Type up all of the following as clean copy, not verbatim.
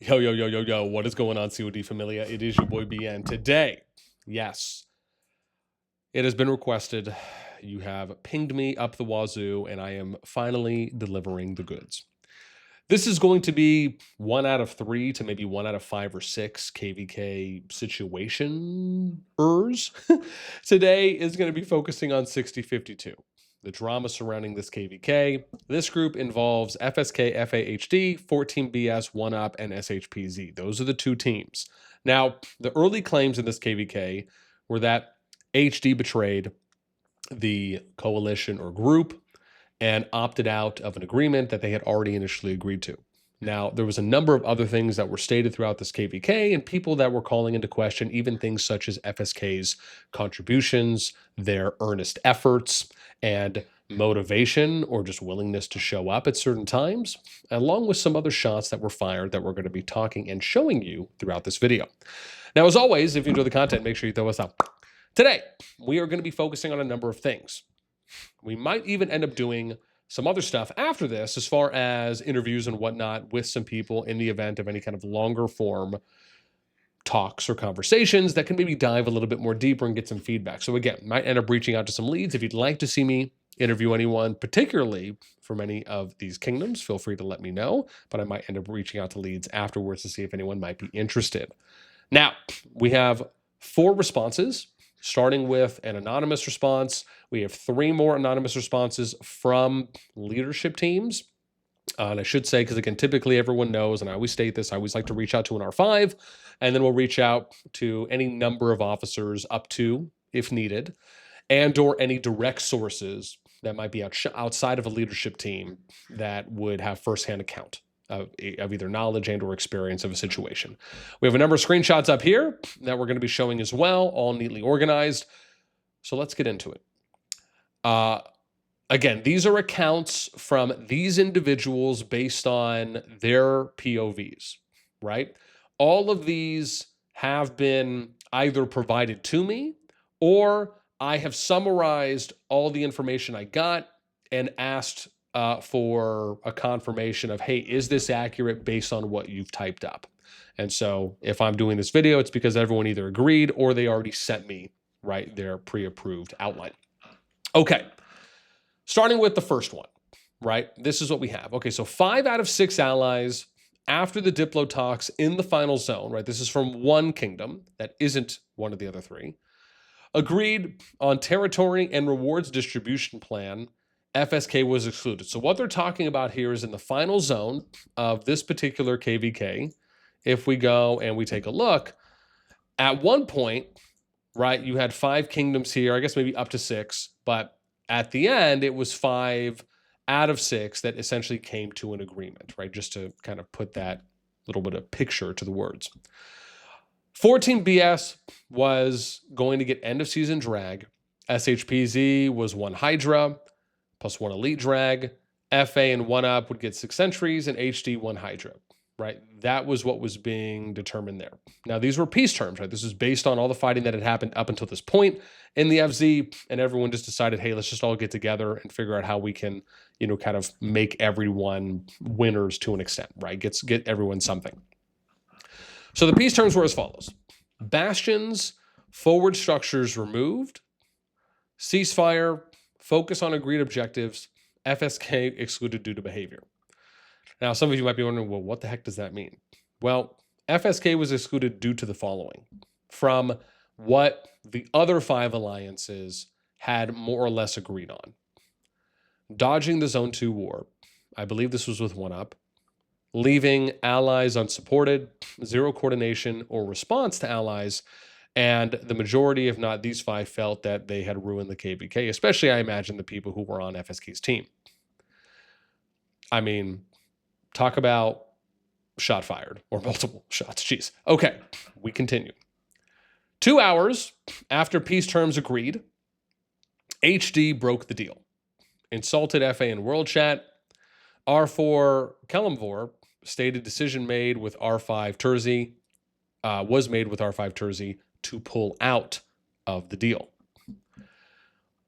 Yo, yo, yo, yo, yo, what is going on, CoD Familia? It is your boy BN. Today, yes, it has been requested. You have pinged me up the wazoo, and I am finally delivering the goods. This is going to be 1 out of 3 to maybe 1 out of 5 or 6 KvK situation-ers. Today is going to be focusing on 6052. The drama surrounding this KvK. This group involves FSK AFK, 14BS, 1UP, and shpz. Those are the 2 teams. Now, the early claims in this KvK were that HD betrayed the coalition or group and opted out of an agreement that they had already initially agreed to. Now, there was a number of other things that were stated throughout this KvK and people that were calling into question even things such as FSK's contributions, their earnest efforts, and motivation or just willingness to show up at certain times, along with some other shots that were fired that we're going to be talking and showing you throughout this video. Now, as always, if you enjoy the content, make sure you throw us up. Today, we are going to be focusing on a number of things. We might even end up doing some other stuff after this as far as interviews and whatnot with some people in the event of any kind of longer form talks or conversations that can maybe dive a little bit more deeper and get some feedback. So again, might end up reaching out to some leads. If you'd like to see me interview anyone, particularly from any of these kingdoms, feel free to let me know, but I might end up reaching out to leads afterwards to see if anyone might be interested. Now, we have 4 responses, starting with an anonymous response. We have 3 more anonymous responses from leadership teams. And I should say, because again, typically everyone knows, and I always state this, I always like to reach out to an R5, and then we'll reach out to any number of officers up to, if needed, and or any direct sources that might be outside of a leadership team that would have firsthand account of either knowledge and or experience of a situation. We have a number of screenshots up here that we're going to be showing as well, all neatly organized. So let's get into it. Again, these are accounts from these individuals based on their POVs, right? All of these have been either provided to me or I have summarized all the information I got and asked for a confirmation of, hey, is this accurate based on what you've typed up? And so if I'm doing this video, it's because everyone either agreed or they already sent me, right, their pre-approved outline. Okay, starting with the first one, right? This is what we have. Okay, so 5 out of 6 allies after the Diplo talks in the final zone, right? This is from one kingdom that isn't one of the other 3, agreed on territory and rewards distribution plan. FSK was excluded. So what they're talking about here is in the final zone of this particular KvK, if we go and we take a look, at one point, right, you had 5 kingdoms here, I guess maybe up to 6, but at the end, it was 5 out of 6 that essentially came to an agreement, right? Just to kind of put that little bit of picture to the words. 14BS was going to get end of season drag. shpz was 1 Hydra plus 1 Elite drag. FA and 1UP would get 6 sentries and HD 1 Hydra, right? That was what was being determined there. Now, these were peace terms, right? This is based on all the fighting that had happened up until this point in the FZ, and everyone just decided, hey, let's just all get together and figure out how we can, you know, kind of make everyone winners to an extent, right? Get everyone something. So the peace terms were as follows. Bastions, forward structures removed, ceasefire, focus on agreed objectives, FSK excluded due to behavior. Now, some of you might be wondering, well, what the heck does that mean? Well, FSK was excluded due to the following. From what the other 5 alliances had more or less agreed on. Dodging the Zone 2 war. I believe this was with 1UP. Leaving allies unsupported, 0 coordination or response to allies, and the majority, if not these 5, felt that they had ruined the KvK, especially, I imagine, the people who were on FSK's team. I mean, talk about shot fired or multiple shots. Jeez. Okay, we continue. 2 hours after peace terms agreed, HD broke the deal. Insulted FA in world chat. R4 Kellamvor stated decision made with R5 Terzi, was made with R5 Terzi to pull out of the deal.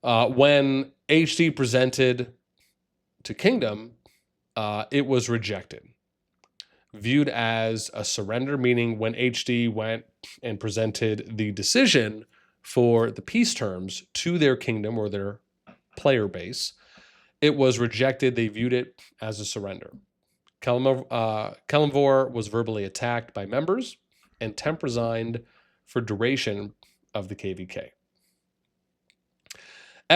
When HD presented to Kingdom, it was rejected. viewed as a surrender, meaning when HD went and presented the decision for the peace terms to their kingdom or their player base, it was rejected. They viewed it as a surrender. Kalimvor was verbally attacked by members and temp resigned for duration of the KvK.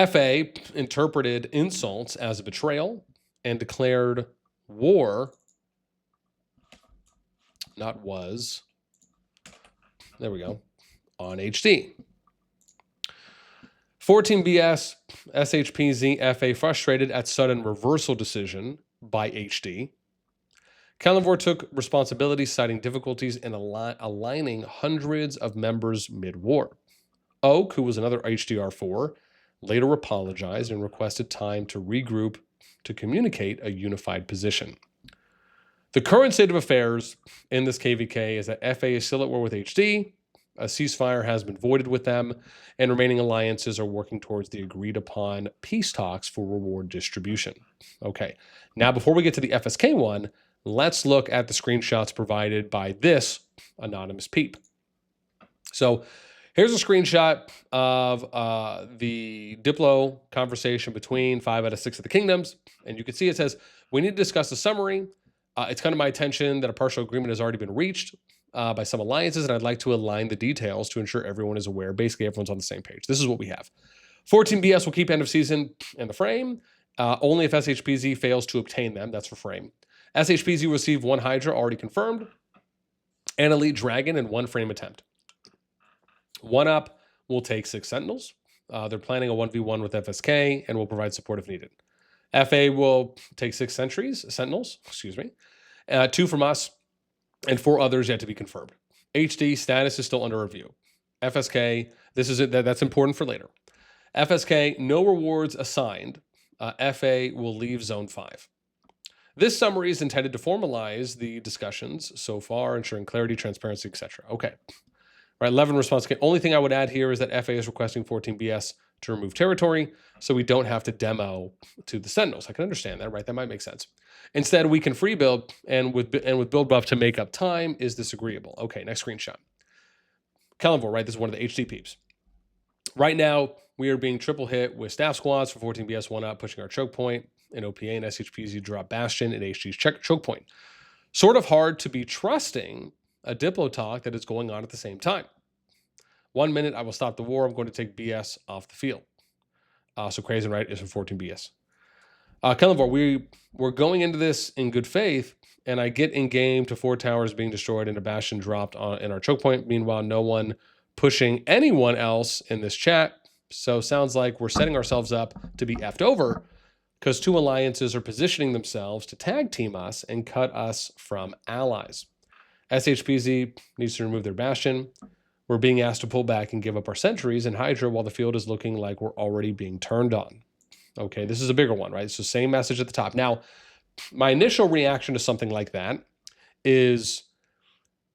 FA interpreted insults as a betrayal and declared war, not was, there we go, on HD. 14BS, SHPZ, FA frustrated at sudden reversal decision by HD. Kalimvor took responsibility, citing difficulties in aligning hundreds of members mid-war. Oak, who was another HDR4, later apologized and requested time to regroup to communicate a unified position. The current state of affairs in this KvK is that FA is still at war with HD, a ceasefire has been voided with them, and remaining alliances are working towards the agreed upon peace talks for reward distribution. Okay, now before we get to the FSK one, let's look at the screenshots provided by this anonymous peep. So here's a screenshot of the Diplo conversation between 5 out of 6 of the kingdoms. And you can see it says, we need to discuss the summary. It's come to my attention that a partial agreement has already been reached by some alliances, and I'd like to align the details to ensure everyone is aware. Basically, everyone's on the same page. This is what we have. 14BS will keep end of season in the frame, only if SHPZ fails to obtain them. That's for frame. SHPZ will receive 1 Hydra already confirmed, an Elite Dragon, and 1 frame attempt. 1UP will take 6 Sentinels. They're planning a 1v1 with FSK and will provide support if needed. FA will take 6 Sentinels, 2 from us, and 4 others yet to be confirmed. HD status is still under review. FSK, this is it. That's important for later. FSK, no rewards assigned. FA will leave Zone 5. This summary is intended to formalize the discussions so far, ensuring clarity, transparency, etc. Okay. All right, 11 response. Only thing I would add here is that FA is requesting 14BS to remove territory so we don't have to demo to the Sentinels. I can understand that, right? That might make sense. Instead, we can free build, and with build buff to make up time. Is this agreeable? Okay, next screenshot. Kalimvor, right? This is one of the HD peeps. Right now, we are being triple hit with staff squads for 14BS 1UP, pushing our choke point, and OPA and SHPZ drop Bastion and HG's choke point. Sort of hard to be trusting a Diplo talk that is going on at the same time. 1 minute, I will stop the war. I'm going to take BS off the field. So crazy, right? Is for 14BS. Kalimvor, we're going into this in good faith, and I get in game to 4 towers being destroyed and a Bastion dropped in our choke point. Meanwhile, no one pushing anyone else in this chat. So sounds like we're setting ourselves up to be effed over because 2 alliances are positioning themselves to tag team us and cut us from allies. SHPZ needs to remove their Bastion. We're being asked to pull back and give up our sentries and Hydra while the field is looking like we're already being turned on. Okay, this is a bigger one, right? So same message at the top. Now, my initial reaction to something like that is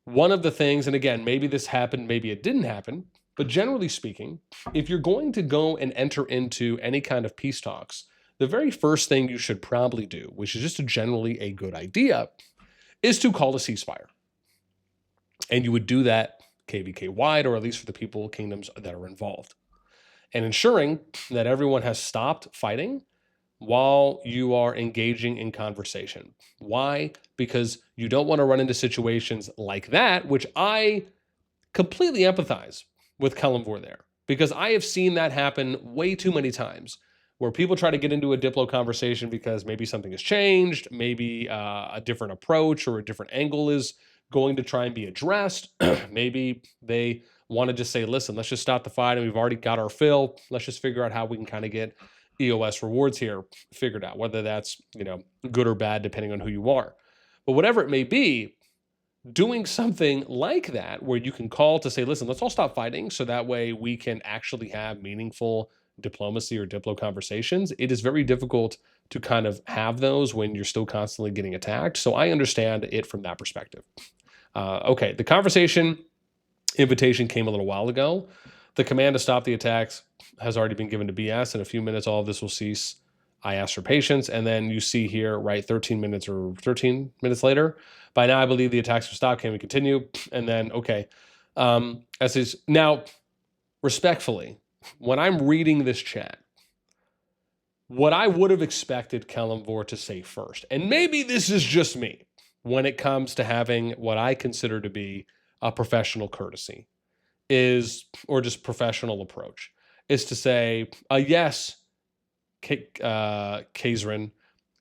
one of the things, and again, maybe this happened, maybe it didn't happen, but generally speaking, if you're going to go and enter into any kind of peace talks, the very first thing you should probably do, which is just generally a good idea, is to call a ceasefire. And you would do that KvK wide, or at least for the people, kingdoms that are involved. And ensuring that everyone has stopped fighting while you are engaging in conversation. Why? Because you don't want to run into situations like that, which I completely empathize with Kalimvor there. Because I have seen that happen way too many times, where people try to get into a Diplo conversation because maybe something has changed, maybe a different approach or a different angle is going to try and be addressed. Maybe they want to just say, listen, let's just stop the fight and we've already got our fill. Let's just figure out how we can kind of get EOS rewards here figured out, whether that's, good or bad, depending on who you are. But whatever it may be, doing something like that where you can call to say, listen, let's all stop fighting so that way we can actually have meaningful diplomacy or Diplo conversations. It is very difficult to kind of have those when you're still constantly getting attacked. So I understand it from that perspective. Okay, the conversation invitation came a little while ago. The command to stop the attacks has already been given to BS. In a few minutes, all of this will cease. I asked for patience, and then you see here, right, 13 minutes later, by now I believe the attacks have stopped. Can we continue? And then, okay. As is now, respectfully, when I'm reading this chat, what I would have expected KallofDragons to say first, and maybe this is just me, when it comes to having what I consider to be a professional courtesy, is, or just professional approach, is to say, yes, Kazrin,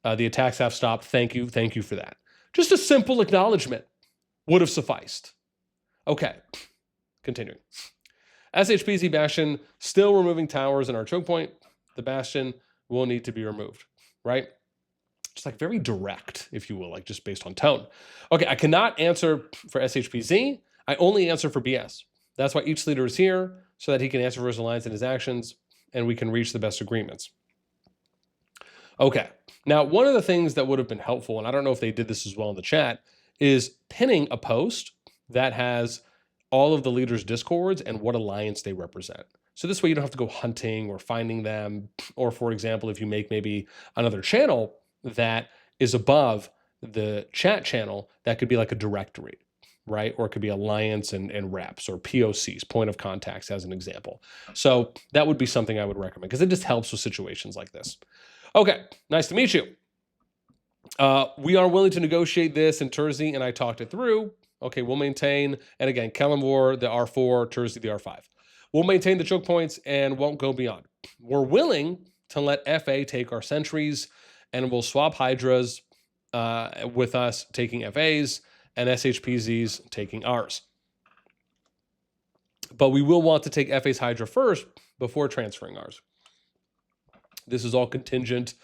the attacks have stopped. Thank you for that. Just a simple acknowledgement would have sufficed. Okay, continuing. shpz Bastion still removing towers in our choke point. The Bastion will need to be removed, right? Just like very direct, if you will, like just based on tone. Okay, I cannot answer for shpz. I only answer for BS. That's why each leader is here, so that he can answer for his alliance and his actions, and we can reach the best agreements. Okay, now one of the things that would have been helpful, and I don't know if they did this as well in the chat, is pinning a post that has all of the leaders' discords and what alliance they represent. So this way you don't have to go hunting or finding them, or for example, if you make maybe another channel that is above the chat channel, that could be like a directory, right? Or it could be alliance and reps or POCs, point of contacts as an example. So that would be something I would recommend because it just helps with situations like this. Okay, nice to meet you. We are willing to negotiate this, and Terzi and I talked it through. Okay, we'll maintain, and again, KallofDragons, the R4, Terzi, the R5. We'll maintain the choke points and won't go beyond. We're willing to let FA take our sentries, and we'll swap Hydras with us taking FAs and SHPZs taking ours. But we will want to take FA's Hydra first before transferring ours. This is all contingent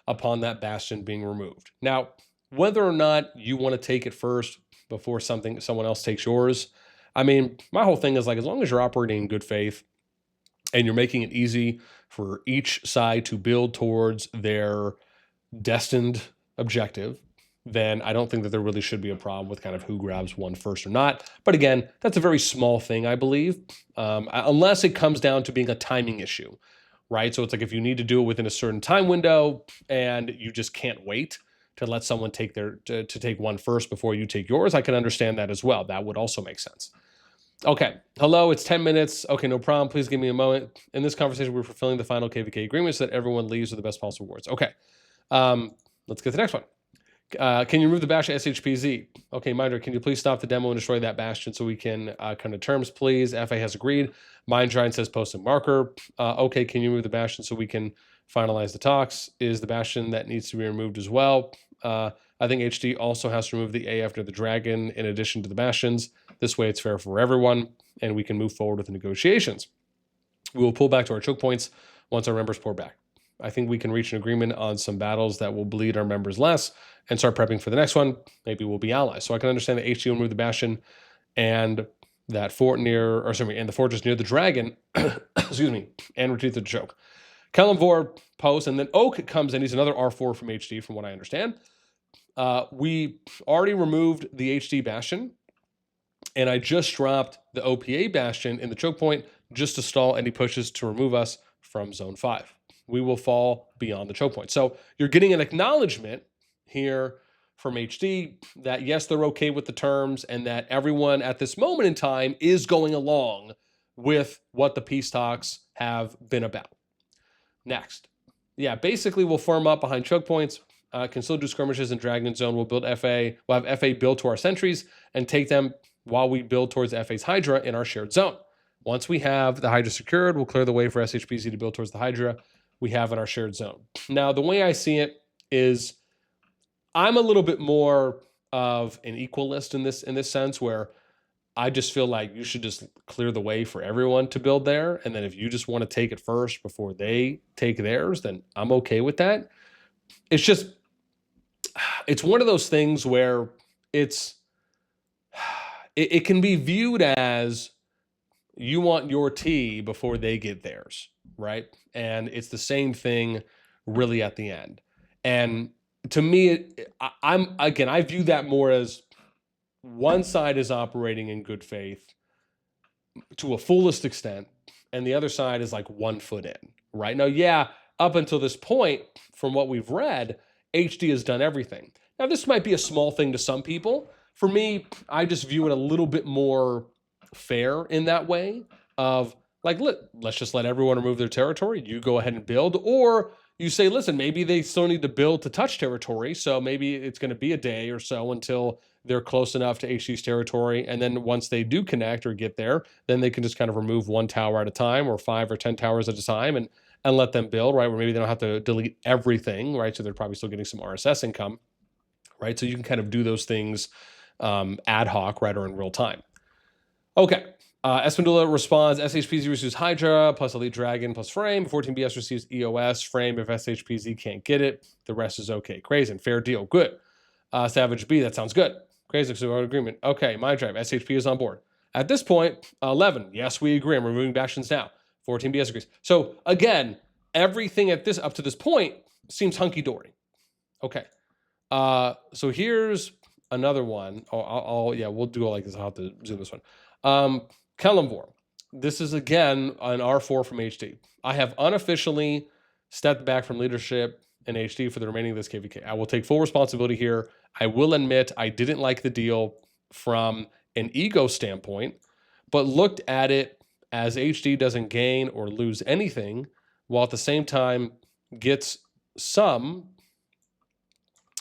upon that Bastion being removed. Now, whether or not you want to take it first before someone else takes yours, I mean, my whole thing is like, as long as you're operating in good faith and you're making it easy for each side to build towards their destined objective, then I don't think that there really should be a problem with kind of who grabs one first or not. But again, that's a very small thing, I believe, unless it comes down to being a timing issue, right? So it's like if you need to do it within a certain time window and you just can't wait to let someone take to take one first before you take yours, I can understand that as well. That would also make sense. Okay, hello, it's 10 minutes. Okay, no problem. Please give me a moment. In this conversation, we're fulfilling the final KvK agreement so that everyone leaves with the best possible rewards. Okay, let's get to the next one. Can you remove the Bastion SHPZ? Okay, Minder, can you please stop the demo and destroy that Bastion so we can come to terms, please? FA has agreed. Mindshine says post a marker. Okay, can you remove the Bastion so we can finalize the talks? Is the Bastion that needs to be removed as well? I think HD also has to remove the A after the Dragon in addition to the Bastions. This way it's fair for everyone, and we can move forward with the negotiations. We will pull back to our choke points once our members pour back. I think we can reach an agreement on some battles that will bleed our members less and start prepping for the next one. Maybe we'll be allies. So I can understand that HD will remove the Bastion and that fort and the fortress near the Dragon, excuse me, and retreat to the choke. KallofDragons posts, and then Oak comes in. He's another R4 from HD, from what I understand. We already removed the HD Bastion, and I just dropped the OPA Bastion in the choke point just to stall any pushes to remove us from Zone 5. We will fall beyond the choke point. So you're getting an acknowledgement here from HD that, yes, they're okay with the terms and that everyone at this moment in time is going along with what the peace talks have been about. Next. Yeah, basically we'll firm up behind choke points, can still do skirmishes in Dragon Zone. We'll build FA. We'll have FA build to our sentries and take them while we build towards FA's Hydra in our shared zone. Once we have the Hydra secured, we'll clear the way for SHPZ to build towards the Hydra we have in our shared zone. Now, the way I see it is I'm a little bit more of an equalist in this sense, where I just feel like you should just clear the way for everyone to build there. And then if you just want to take it first before they take theirs, then I'm okay with that. It's just, it's one of those things where it can be viewed as you want your tea before they get theirs, right? And it's the same thing really at the end. And to me, I view that more as one side is operating in good faith to a fullest extent, and the other side is like 1 foot in, right? Now, yeah, up until this point, from what we've read, HD has done everything. Now, this might be a small thing to some people. For me, I just view it a little bit more fair in that way of like, let's just let everyone remove their territory. You go ahead and build, or you say, listen, maybe they still need to build to touch territory. So maybe it's going to be a day or so until they're close enough to HD's territory. And then once they do connect or get there, then they can just kind of remove one tower at a time or 5 or 10 towers at a time and let them build, right? Where maybe they don't have to delete everything, right? So they're probably still getting some RSS income, right? So you can kind of do those things ad hoc, right? Or in real time. Okay. Espandula responds, SHPZ receives Hydra plus Elite Dragon plus Frame. 14BS receives EOS. Frame if SHPZ can't get it. The rest is okay. Crazy. Fair deal. Good. Savage B, that sounds good. Crazy. So agreement. Okay. Mind Drive. SHP is on board. At this point, 11. Yes, we agree. I'm removing Bastions now. 14BS agrees. So again, everything at this up to this point seems hunky-dory. Okay. So here's another one. Yeah, we'll do it like this. I'll have to zoom this one. Kellamvor. This is again an R4 from HD. I have unofficially stepped back from leadership in HD for the remaining of this KvK. I will take full responsibility here. I will admit I didn't like the deal from an ego standpoint, but looked at it as HD doesn't gain or lose anything, while at the same time gets some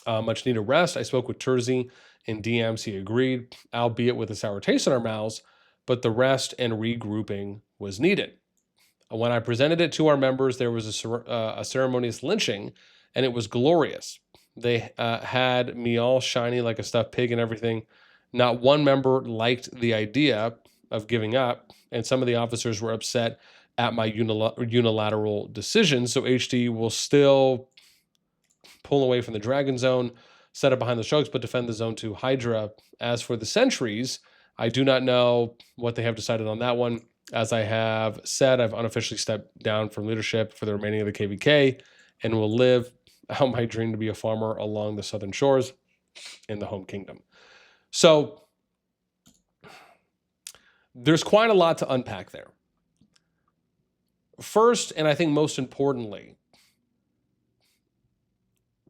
much needed rest. I spoke with Terzi in DMs. He agreed, albeit with a sour taste in our mouths, but the rest and regrouping was needed. When I presented it to our members, there was a ceremonious lynching, and it was glorious. They had me all shiny like a stuffed pig and everything. Not one member liked the idea of giving up, and some of the officers were upset at my unilateral decision. So HD will still pull away from the Dragon Zone, set up behind the Shugs, but defend the Zone 2 Hydra. As for the Sentries, I do not know what they have decided on that one. As I have said, I've unofficially stepped down from leadership for the remaining of the KvK and will live out my dream to be a farmer along the southern shores in the home kingdom. So there's quite a lot to unpack there. First, and I think most importantly,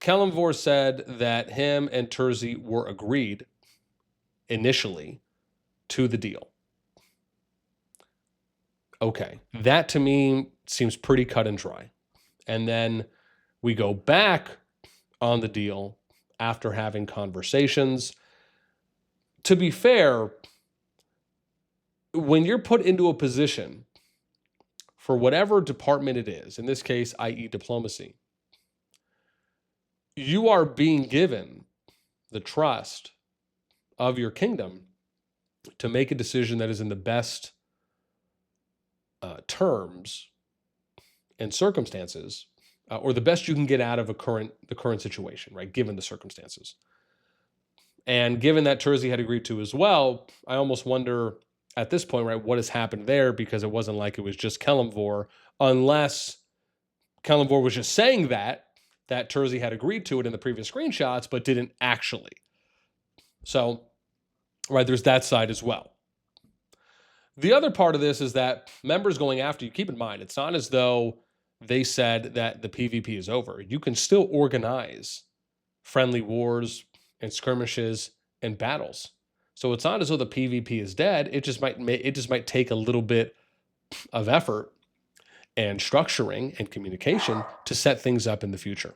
Kellamvor said that him and Terzi were agreed initially to the deal. Okay, that to me seems pretty cut and dry. And then we go back on the deal after having conversations. To be fair, when you're put into a position for whatever department it is, in this case, i.e. diplomacy, you are being given the trust of your kingdom to make a decision that is in the best terms and circumstances, or the best you can get out of the current situation, right? Given the circumstances. And given that Terzi had agreed to as well, I almost wonder at this point, right, what has happened there, because it wasn't like it was just Kellamvor, unless Kellamvor was just saying that Terzi had agreed to it in the previous screenshots, but didn't actually. So, right, there's that side as well. The other part of this is that members going after you, keep in mind, it's not as though they said that the PvP is over. You can still organize friendly wars and skirmishes and battles. So it's not as though the PvP is dead. It just might take a little bit of effort and structuring and communication to set things up in the future.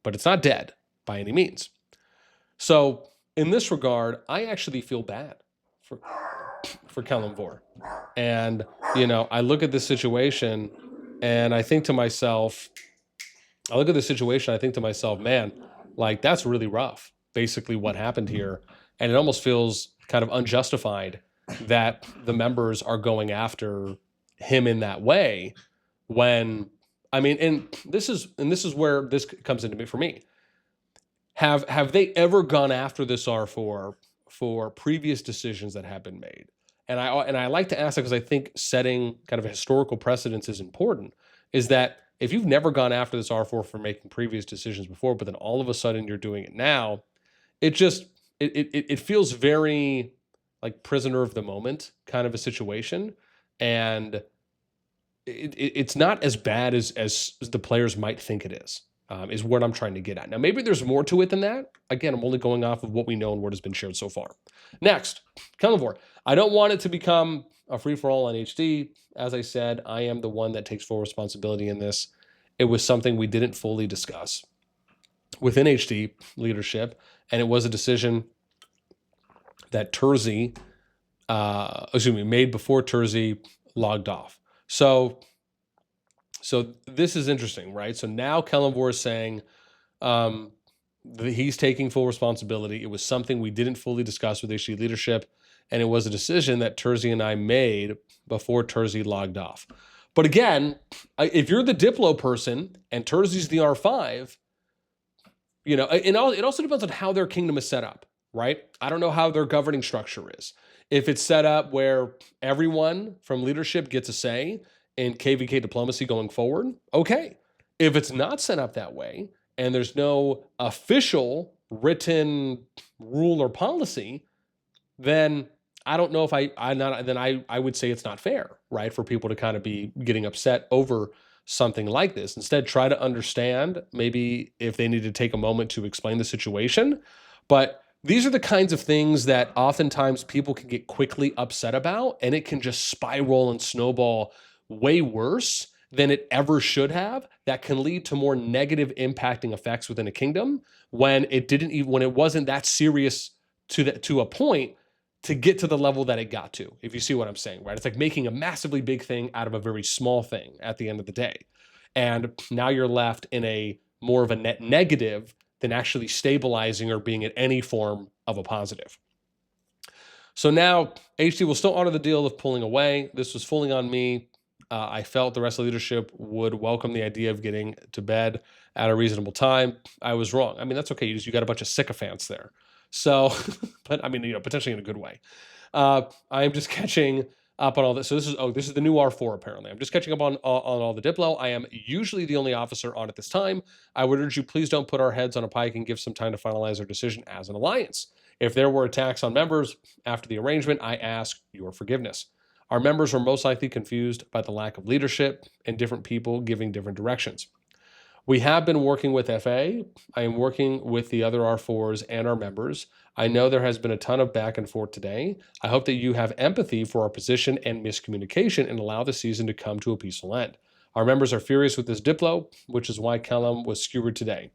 But it's not dead by any means. So in this regard, I actually feel bad for Kellamvor. And, you know, I look at this situation and I think to myself, man, like that's really rough, basically what happened here. And it almost feels kind of unjustified that the members are going after him in that way when, I mean, and this is where this comes into me for me. Have they ever gone after this R4 for previous decisions that have been made? And I like to ask that because I think setting kind of a historical precedence is important, is that if you've never gone after this R4 for making previous decisions before, but then all of a sudden you're doing it now, it feels very like prisoner of the moment kind of a situation. And it's not as bad as the players might think it is what I'm trying to get at. Now, maybe there's more to it than that. Again, I'm only going off of what we know and what has been shared so far. Next, Carnivore. I don't want it to become a free-for-all on HD. As I said, I am the one that takes full responsibility in this. It was something we didn't fully discuss within HD leadership, and it was a decision that Terzi, made before Terzi logged off. So this is interesting, right? So now Kellenvor is saying he's taking full responsibility. It was something we didn't fully discuss with HD leadership, and it was a decision that Terzi and I made before Terzi logged off. But again, if you're the Diplo person and Terzi's the R5, you know, it also depends on how their kingdom is set up, right? I don't know how their governing structure is. If it's set up where everyone from leadership gets a say in KvK diplomacy going forward, okay. If it's not set up that way and there's no official written rule or policy, then I don't know if I would say it's not fair, right, for people to kind of be getting upset over something like this. Instead, try to understand maybe if they need to take a moment to explain the situation. But these are the kinds of things that oftentimes people can get quickly upset about, and it can just spiral and snowball way worse than it ever should have. That can lead to more negative impacting effects within a kingdom when it wasn't that serious to a point to get to the level that it got to, if you see what I'm saying, right? It's like making a massively big thing out of a very small thing at the end of the day. And now you're left in a more of a net negative than actually stabilizing or being in any form of a positive. So now HD will still honor the deal of pulling away. This was fully on me. I felt the rest of the leadership would welcome the idea of getting to bed at a reasonable time. I was wrong. I mean, that's okay. You got a bunch of sycophants there. So, but I mean, potentially in a good way. I am just catching up on all this. So this is the new R4 apparently. I'm just catching up on all the Diplo. I am usually the only officer on at this time. I would urge you, please don't put our heads on a pike and give some time to finalize our decision as an alliance. If there were attacks on members after the arrangement, I ask your forgiveness. Our members were most likely confused by the lack of leadership and different people giving different directions. We have been working with FA. I am working with the other R4s and our members. I know there has been a ton of back and forth today. I hope that you have empathy for our position and miscommunication and allow the season to come to a peaceful end. Our members are furious with this Diplo, which is why Callum was skewered today.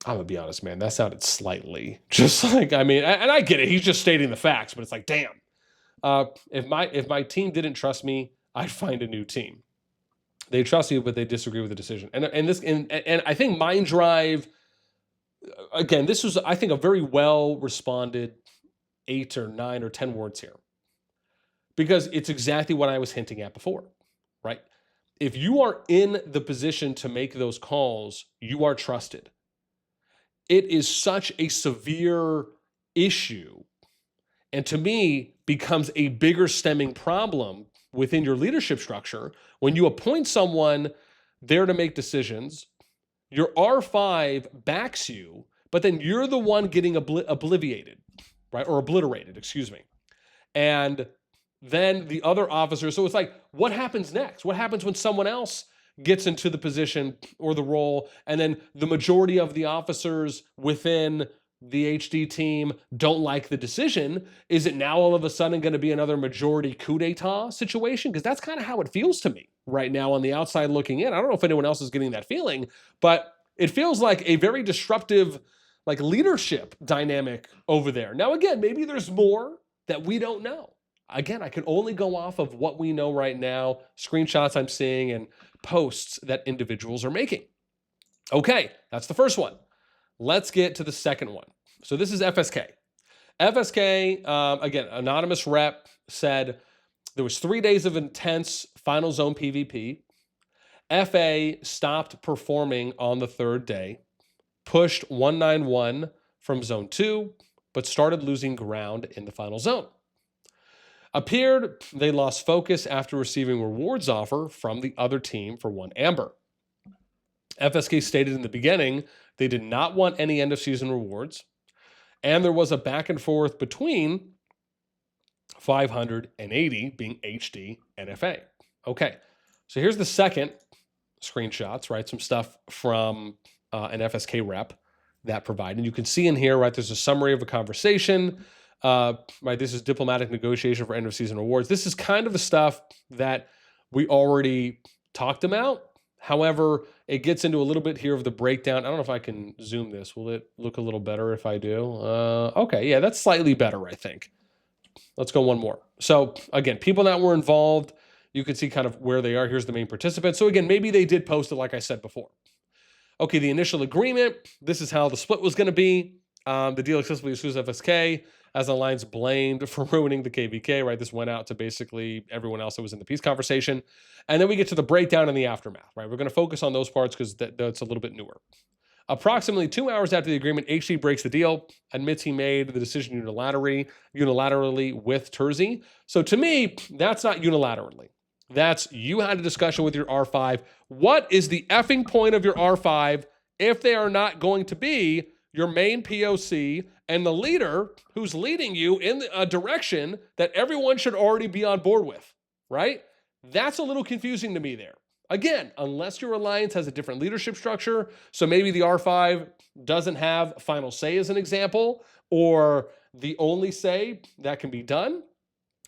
I'm gonna be honest, man, that sounded slightly just like, I mean, and I get it. He's just stating the facts, but it's like, damn. If my team didn't trust me, I'd find a new team. They trust you, but they disagree with the decision. And I think Mind Drive, again, this was, I think, a very well responded 8 or 9 or 10 words here. Because it's exactly what I was hinting at before, right? If you are in the position to make those calls, you are trusted. It is such a severe issue, and to me, becomes a bigger stemming problem within your leadership structure when you appoint someone there to make decisions. Your R5 backs you, but then you're the one getting obliterated, right? Or obliterated, excuse me. And then the other officers, so it's like, what happens next? What happens when someone else gets into the position or the role, and then the majority of the officers within the HD team don't like the decision? Is it now all of a sudden going to be another majority coup d'etat situation? Because that's kind of how it feels to me right now on the outside looking in. I don't know if anyone else is getting that feeling, but it feels like a very disruptive, like, leadership dynamic over there. Now, again, maybe there's more that we don't know. Again, I can only go off of what we know right now, screenshots I'm seeing and posts that individuals are making. Okay, that's the first one. Let's get to the second one. So this is FSK. FSK, again, anonymous rep said there was 3 days of intense final zone PvP. FA stopped performing on the third day, pushed 191 from zone 2, but started losing ground in the final zone. Appeared they lost focus after receiving rewards offer from the other team for 1 amber. FSK stated in the beginning they did not want any end of season rewards, and there was a back and forth between 580 being HD and FA. Okay, so here's the second screenshots, right? Some stuff from an FSK rep that provided. You can see in here, right, there's a summary of a conversation. Right, this is diplomatic negotiation for end of season awards. This is kind of the stuff that we already talked about. However, it gets into a little bit here of the breakdown. I don't know if I can zoom this. Will it look a little better if I do? Okay, yeah, that's slightly better, I think. Let's go one more. So again, people that were involved, you can see kind of where they are. Here's the main participants. So again, maybe they did post it like I said before. Okay, the initial agreement, this is how the split was going to be. The deal exclusively excludes FSK as Alliance blamed for ruining the KvK, right? This went out to basically everyone else that was in the peace conversation. And then we get to the breakdown and the aftermath, right? We're going to focus on those parts because that's a little bit newer. Approximately 2 hours after the agreement, HD breaks the deal, admits he made the decision unilaterally with Terzi. So to me, that's not unilaterally. That's you had a discussion with your R5. What is the effing point of your R5 if they are not going to be your main POC and the leader who's leading you in a direction that everyone should already be on board with, right? That's a little confusing to me there. Again, unless your alliance has a different leadership structure, so maybe the R5 doesn't have final say as an example, or the only say that can be done,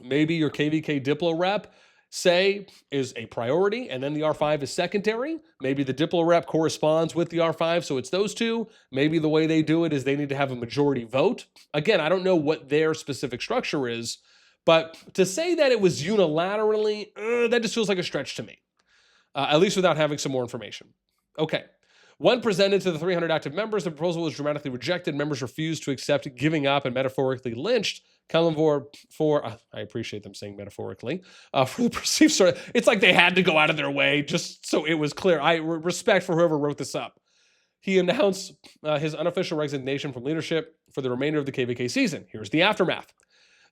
maybe your KvK Diplo rep say is a priority, and then the R5 is secondary. Maybe the Diplo rep corresponds with the R5, so it's those two. Maybe the way they do it is they need to have a majority vote. Again, I don't know what their specific structure is, but to say that it was unilaterally, that just feels like a stretch to me. At least without having some more information. Okay. When presented to the 300 active members, the proposal was dramatically rejected. Members refused to accept, giving up, and metaphorically lynched CallofDragons for, I appreciate them saying metaphorically, for the perceived sort of, it's like they had to go out of their way just so it was clear. I respect for whoever wrote this up. He announced his unofficial resignation from leadership for the remainder of the KvK season. Here's the aftermath.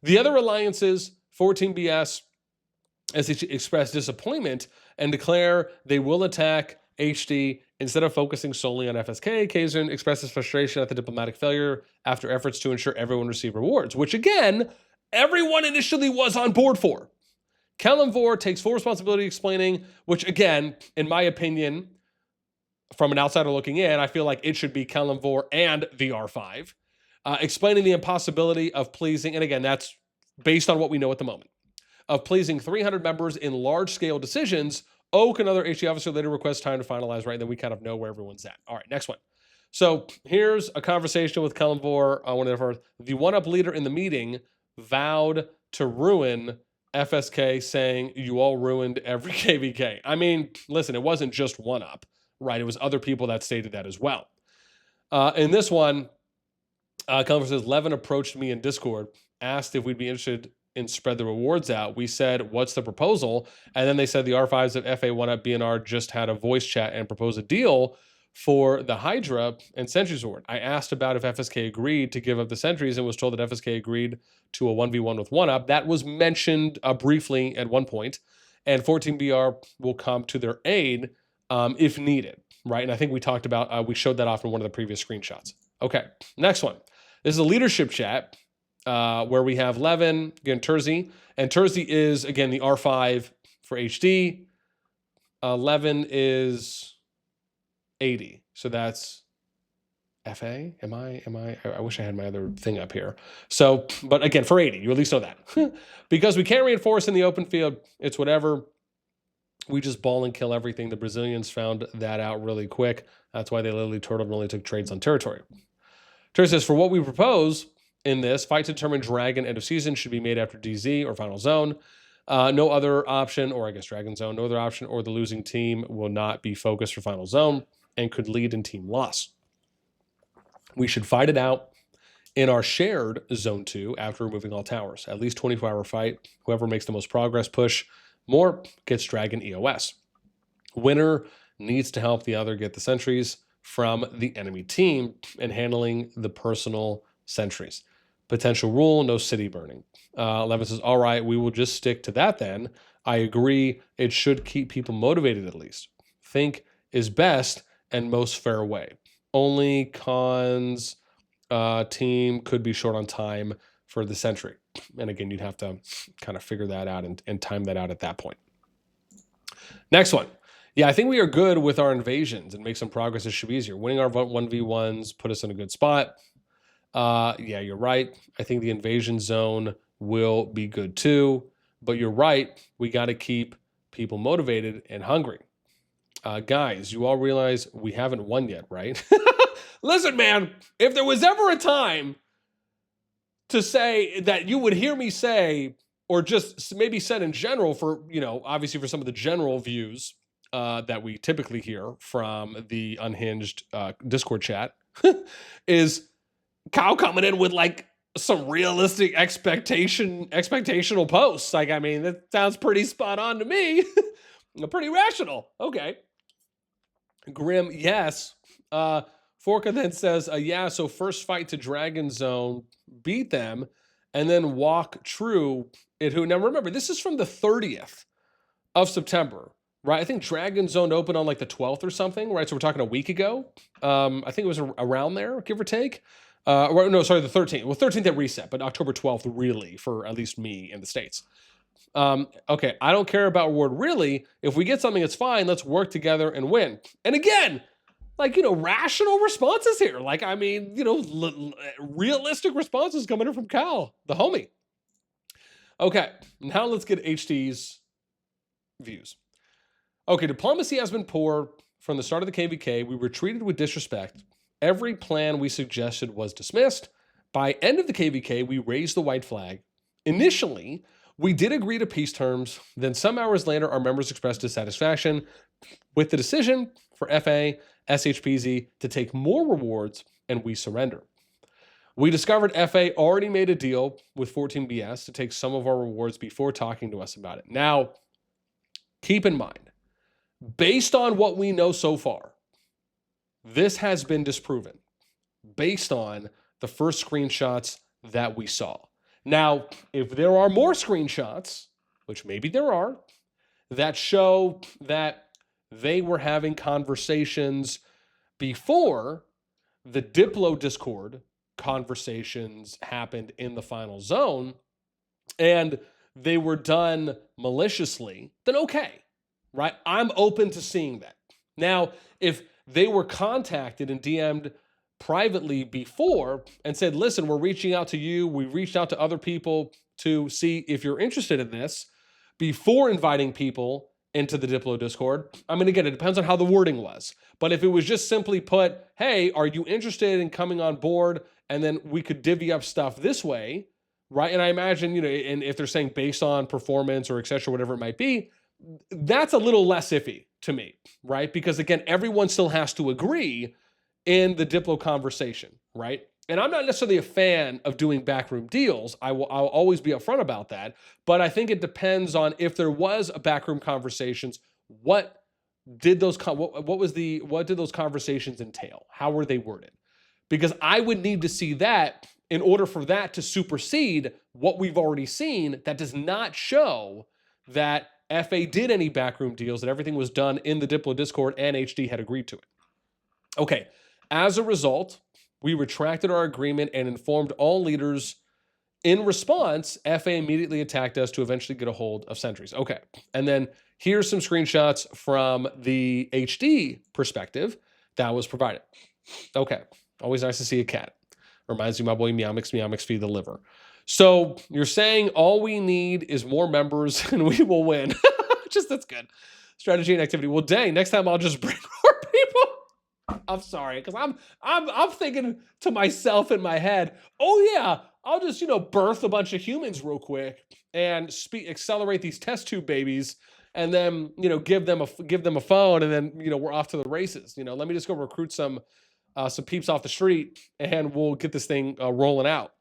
The other alliances, 14BS, as they express disappointment and declare they will attack HD instead of focusing solely on FSK. Kazan expresses frustration at the diplomatic failure after efforts to ensure everyone received rewards, which again, everyone initially was on board for. CallofDragons takes full responsibility explaining, which again, in my opinion, from an outsider looking in, I feel like it should be CallofDragons and the R5, explaining the impossibility of pleasing, and again, that's based on what we know at the moment, of pleasing 300 members in large-scale decisions. Oak, another HD officer, later requests time to finalize, right? Then we kind of know where everyone's at. All right, next one. So here's a conversation with CallofDragons, one of the one-up leader in the meeting vowed to ruin FSK, saying, you all ruined every KvK. I mean, listen, it wasn't just one-up, right? It was other people that stated that as well. In this one, CallofDragons says, Levin approached me in Discord, asked if we'd be interested and spread the rewards out. We said, what's the proposal? And then they said the R5s of FA1 BNR just had a voice chat and proposed a deal for the Hydra and Sentries Award. I asked about if FSK agreed to give up the Sentries and was told that FSK agreed to a 1v1 with 1UP. That was mentioned briefly at one point, and 14BR will come to their aid if needed, right? And I think we talked about, we showed that off in one of the previous screenshots. Okay, next one. This is a leadership chat where we have Levin, again, Terzi, and Terzi is, again, the R5 for HD. Levin is 80, so that's FA. I wish I had my other thing up here. So, but again, for 80, you at least know that. Because we can't reinforce in the open field, it's whatever. We just ball and kill everything. The Brazilians found that out really quick. That's why they literally turtled and only took trades on territory. Terzi says, for what we propose in this, fight to determine Dragon end of season should be made after DZ or Final Zone. No other option, or I guess Dragon Zone, no other option, or the losing team will not be focused for Final Zone and could lead in team loss. We should fight it out in our shared Zone 2 after removing all towers. At least 24-hour fight. Whoever makes the most progress push more gets Dragon EOS. Winner needs to help the other get the sentries from the enemy team and handling the personal sentries. Potential rule, no city burning. Levin says, all right, we will just stick to that then. I agree. It should keep people motivated at least. Think is best and most fair way. Only cons team could be short on time for the sentry. And again, you'd have to kind of figure that out and time that out at that point. Next one. Yeah, I think we are good with our invasions and make some progress. It should be easier. Winning our 1v1s put us in a good spot. Yeah, you're right. I think the invasion zone will be good too. But you're right. We got to keep people motivated and hungry. Guys, you all realize we haven't won yet, right? Listen, man, if there was ever a time to say that you would hear me say, or just maybe said in general for, you know, obviously for some of the general views that we typically hear from the unhinged Discord chat, is Kyle coming in with like some realistic expectational posts. Like, I mean, that sounds pretty spot on to me. Pretty rational. Okay. Grim, yes. Forka then says, yeah, so first fight to Dragon Zone, beat them, and then walk true it who. Now remember, this is from the 30th of September, right? I think Dragon Zone opened on like the 12th or something, right? So we're talking a week ago. I think it was around there, give or take. No, sorry, the 13th. Well, 13th at reset, but October 12th really for at least me in the States. Okay, I don't care about reward really. If we get something, it's fine. Let's work together and win. And again, like, you know, rational responses here. Like, I mean, you know, realistic responses coming in from Cal, the homie. Okay, now let's get HD's views. Okay, diplomacy has been poor from the start of the KvK. We were treated with disrespect. Every plan we suggested was dismissed. By end of the KvK, we raised the white flag. Initially, we did agree to peace terms. Then some hours later, our members expressed dissatisfaction with the decision for FA, shpz to take more rewards, and we surrender. We discovered FA already made a deal with 14BS to take some of our rewards before talking to us about it. Now, keep in mind, based on what we know so far, this has been disproven based on the first screenshots that we saw. Now, if there are more screenshots, which maybe there are, that show that they were having conversations before the Diplo Discord conversations happened in the final zone, and they were done maliciously, then okay, right? I'm open to seeing that. Now, if they were contacted and DM'd privately before and said, listen, we're reaching out to you. We reached out to other people to see if you're interested in this before inviting people into the Diplo Discord. I mean, again, it depends on how the wording was. But if it was just simply put, hey, are you interested in coming on board? And then we could divvy up stuff this way, right? And I imagine, you know, and if they're saying based on performance or et cetera, whatever it might be, that's a little less iffy to me, right? Because again, everyone still has to agree in the Diplo conversation, right? And I'm not necessarily a fan of doing backroom deals. I'll always be upfront about that. But I think it depends on if there was a backroom conversations, what did those conversations entail? How were they worded? Because I would need to see that in order for that to supersede what we've already seen. That does not show that FA did any backroom deals, that everything was done in the Diplo Discord and HD had agreed to it. Okay, as a result, we retracted our agreement and informed all leaders. In response, FA immediately attacked us to eventually get a hold of sentries. Okay, and then here's some screenshots from the HD perspective that was provided. Okay, always nice to see a cat. Reminds me of my boy Meowmix feed the liver. So you're saying all we need is more members and we will win. Just that's good. Strategy and activity. Well, dang, next time I'll just bring more people. I'm sorry, because I'm thinking to myself in my head, oh yeah, I'll just, you know, birth a bunch of humans real quick and accelerate these test tube babies, and then, you know, give them a phone, and then, you know, we're off to the races. You know, let me just go recruit some peeps off the street, and we'll get this thing rolling out.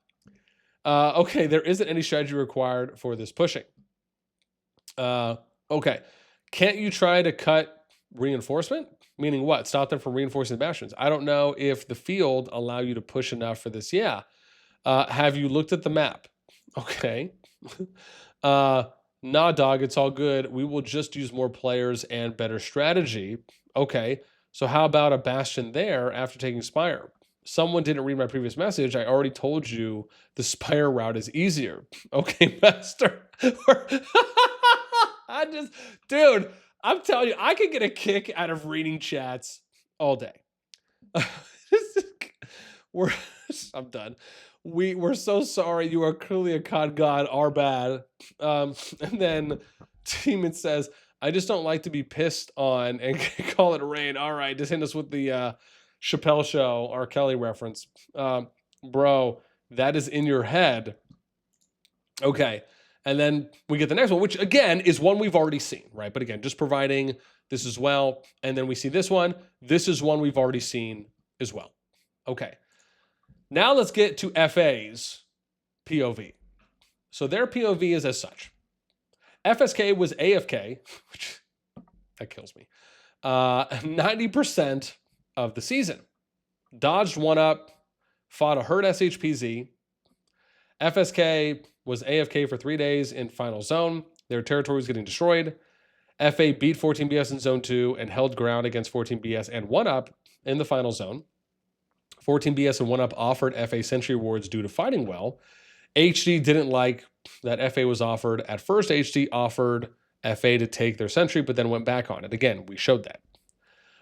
Okay, there isn't any strategy required for this pushing. Okay, can't you try to cut reinforcement? Meaning what? Stop them from reinforcing the bastions. I don't know if the field allow you to push enough for this. Yeah. Have you looked at the map? Okay. Nah, dog, it's all good. We will just use more players and better strategy. Okay. So how about a bastion there after taking Spire? someone didn't read my previous message. I already told you the Spire route is easier. Okay, master. Dude, I'm telling you, I could get a kick out of reading chats all day. I'm done. We're so sorry. You are clearly a COD god. Our bad. And then Demon says, I just don't like to be pissed on and call it rain. All right, just hit us with the Chappelle Show, R. Kelly reference. Bro, that is in your head. Okay. And then we get the next one, which again is one we've already seen, right? But again, just providing this as well. And then we see this one. This is one we've already seen as well. Okay. Now let's get to FA's POV. So their POV is as such. FSK was AFK, which that kills me. 90% of the season. Dodged one up, fought a hurt shpz. FSK was AFK for 3 days in final zone. Their territory was getting destroyed. FA beat 14BS in zone 2 and held ground against 14BS and 1UP in the final zone. 14BS and 1UP offered FA sentry rewards due to fighting well. HD didn't like that FA was offered. At first, HD offered FA to take their sentry, but then went back on it. Again, we showed that.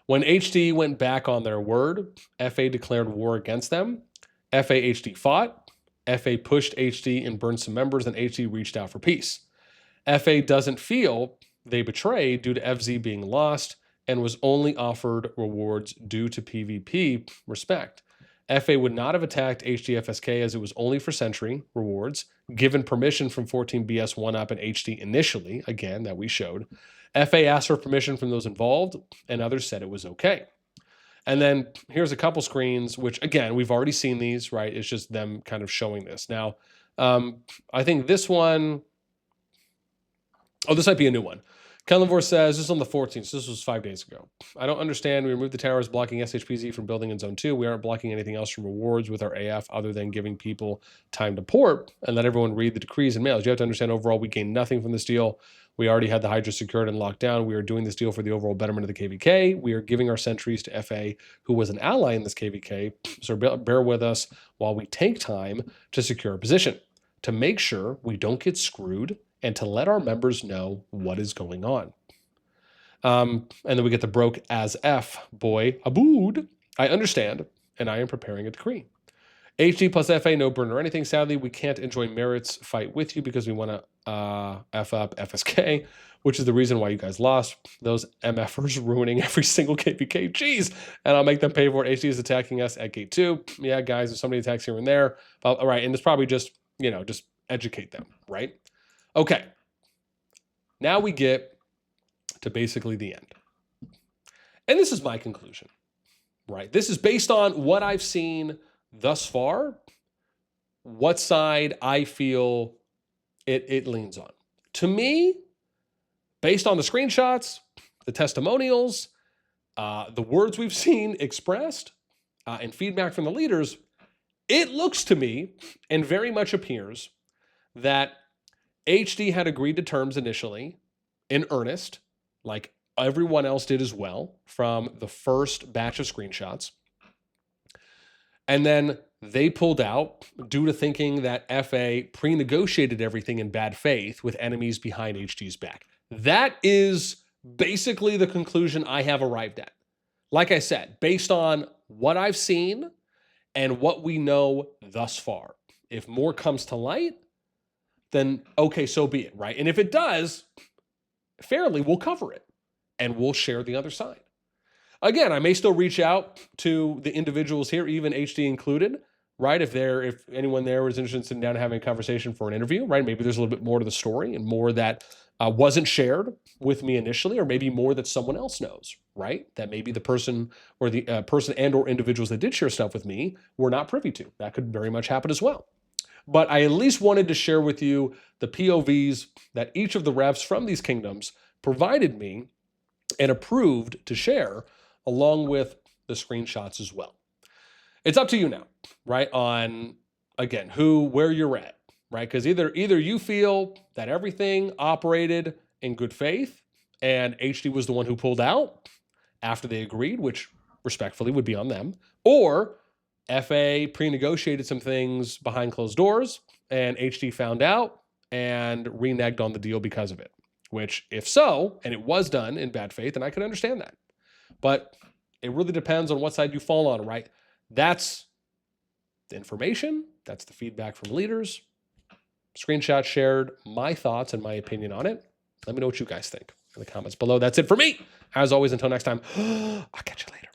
When HD went back on their word, FA declared war against them. FA HD fought. FA pushed HD and burned some members, and HD reached out for peace. FA doesn't feel they betrayed due to FZ being lost and was only offered rewards due to PvP respect. FA would not have attacked HD FSK as it was only for sentry rewards, given permission from 14BS 1UP and HD initially, again, that we showed. FA asked for permission from those involved, and others said it was okay. And then here's a couple screens, which again, we've already seen these, right? It's just them kind of showing this. Now, I think this one, this might be a new one. Kellenvor says, this is on the 14th, so this was 5 days ago. I don't understand. We removed the towers blocking SHPZ from building in zone 2. We aren't blocking anything else from rewards with our AF other than giving people time to port and let everyone read the decrees and mails. You have to understand overall we gain nothing from this deal. We already had the Hydra secured and locked down. We are doing this deal for the overall betterment of the KvK. We are giving our sentries to FA, who was an ally in this KvK. So bear with us while we take time to secure a position, to make sure we don't get screwed and to let our members know what is going on. And then we get the broke as F, boy, abood. I understand, and I am preparing a decree. HD plus FA, no burn or anything. Sadly, we can't enjoy Merit's fight with you because we want to F up FSK, which is the reason why you guys lost. Those MFers ruining every single KvK. Jeez. And I'll make them pay for it. HD is attacking us at gate 2. Yeah, guys, there's so many attacks here and there. All right, and it's probably just, just educate them, right? Okay. Now we get to basically the end. And this is my conclusion, right? This is based on what I've seen thus far, what side I feel it leans on. To me, based on the screenshots, the testimonials, the words we've seen expressed, and feedback from the leaders, it looks to me and very much appears that HD had agreed to terms initially in earnest, like everyone else did as well from the first batch of screenshots. And then they pulled out due to thinking that FA pre-negotiated everything in bad faith with enemies behind HD's back. That is basically the conclusion I have arrived at. Like I said, based on what I've seen and what we know thus far. If more comes to light, then okay, so be it, right? And if it does, fairly, we'll cover it and we'll share the other side. Again, I may still reach out to the individuals here, even HD included, right? If anyone there was interested in sitting down and having a conversation for an interview, right? Maybe there's a little bit more to the story and more that wasn't shared with me initially, or maybe more that someone else knows, right? That maybe the person or the person and or individuals that did share stuff with me were not privy to. That could very much happen as well. But I at least wanted to share with you the POVs that each of the refs from these kingdoms provided me and approved to share, along with the screenshots as well. It's up to you now, right? On, again, where you're at, right? Because either you feel that everything operated in good faith and HD was the one who pulled out after they agreed, which respectfully would be on them, or FA pre-negotiated some things behind closed doors, and HD found out and reneged on the deal because of it. Which, if so, and it was done in bad faith, and I can understand that. But it really depends on what side you fall on, right? That's the information. That's the feedback from leaders. Screenshot shared my thoughts and my opinion on it. Let me know what you guys think in the comments below. That's it for me. As always, until next time, I'll catch you later.